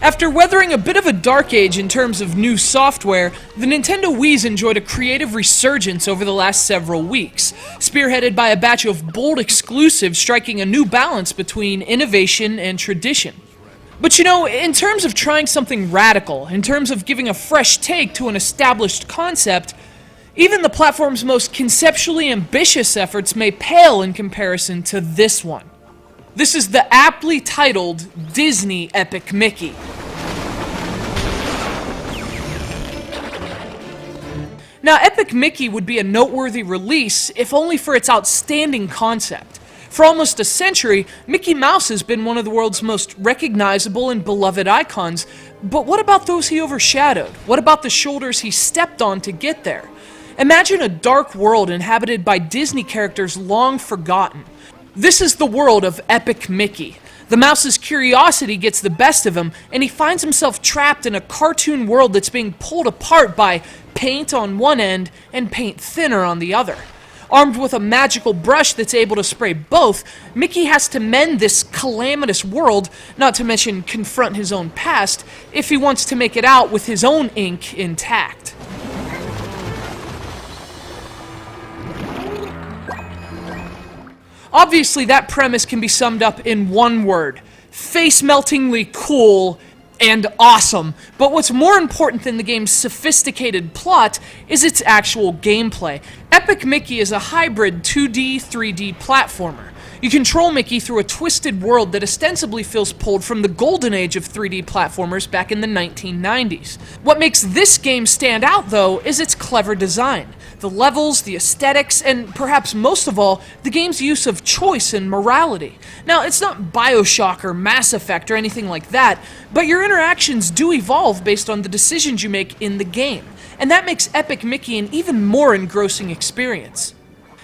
After weathering a bit of a dark age in terms of new software, the Nintendo Wii's enjoyed a creative resurgence over the last several weeks, spearheaded by a batch of bold exclusives striking a new balance between innovation and tradition. But you know, in terms of trying something radical, in terms of giving a fresh take to an established concept, even the platform's most conceptually ambitious efforts may pale in comparison to this one. This is the aptly titled Disney Epic Mickey. Now, Epic Mickey would be a noteworthy release if only for its outstanding concept. For almost a century, Mickey Mouse has been one of the world's most recognizable and beloved icons, but what about those he overshadowed? What about the shoulders he stepped on to get there? Imagine a dark world inhabited by Disney characters long forgotten. This is the world of Epic Mickey. The mouse's curiosity gets the best of him, and he finds himself trapped in a cartoon world that's being pulled apart by paint on one end and paint thinner on the other. Armed with a magical brush that's able to spray both, Mickey has to mend this calamitous world, not to mention confront his own past, if he wants to make it out with his own ink intact. Obviously, that premise can be summed up in one word: face-meltingly cool and awesome. But what's more important than the game's sophisticated plot is its actual gameplay. Epic Mickey is a hybrid 2D, 3D platformer. You control Mickey through a twisted world that ostensibly feels pulled from the golden age of 3D platformers back in the 1990s. What makes this game stand out, though, is its clever design. The levels, the aesthetics, and perhaps most of all, the game's use of choice and morality. Now, it's not BioShock or Mass Effect or anything like that, but your interactions do evolve based on the decisions you make in the game, and that makes Epic Mickey an even more engrossing experience.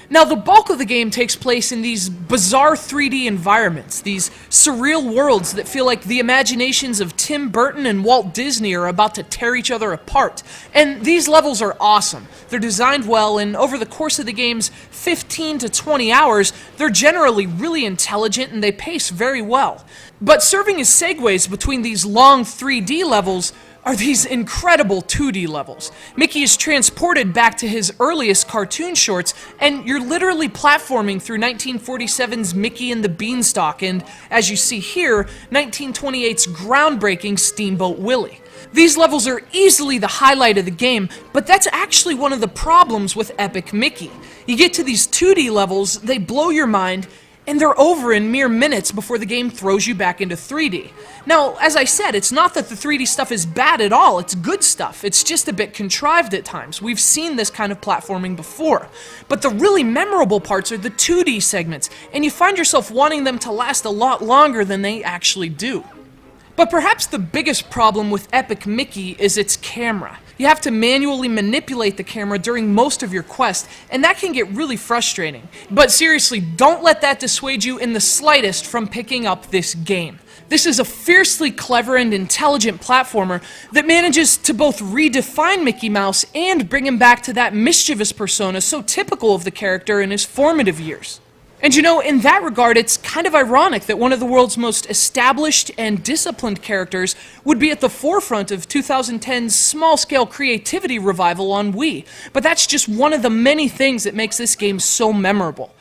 Now, the bulk of the game takes place in these bizarre 3D environments, these surreal worlds that feel like the imaginations of Tim Burton and Walt Disney are about to tear each other apart. And these levels are awesome. They're designed well, and over the course of the game's 15 to 20 hours, they're generally really intelligent and they pace very well. But serving as segues between these long 3D levels are these incredible 2D levels. Mickey is transported back to his earliest cartoon shorts, and you're literally platforming through 1947's Mickey and the Beanstalk, and, as you see here, 1928's groundbreaking Steamboat Willie. These levels are easily the highlight of the game, but that's actually one of the problems with Epic Mickey. You get to these 2D levels, they blow your mind, and they're over in mere minutes before the game throws you back into 3D. Now, as I said, it's not that the 3D stuff is bad at all, it's good stuff. It's just a bit contrived at times. We've seen this kind of platforming before. But the really memorable parts are the 2D segments, and you find yourself wanting them to last a lot longer than they actually do. But perhaps the biggest problem with Epic Mickey is its camera. You have to manually manipulate the camera during most of your quest, and that can get really frustrating. But seriously, don't let that dissuade you in the slightest from picking up this game. This is a fiercely clever and intelligent platformer that manages to both redefine Mickey Mouse and bring him back to that mischievous persona so typical of the character in his formative years. And you know, in that regard, it's kind of ironic that one of the world's most established and disciplined characters would be at the forefront of 2010's small-scale creativity revival on Wii. But that's just one of the many things that makes this game so memorable.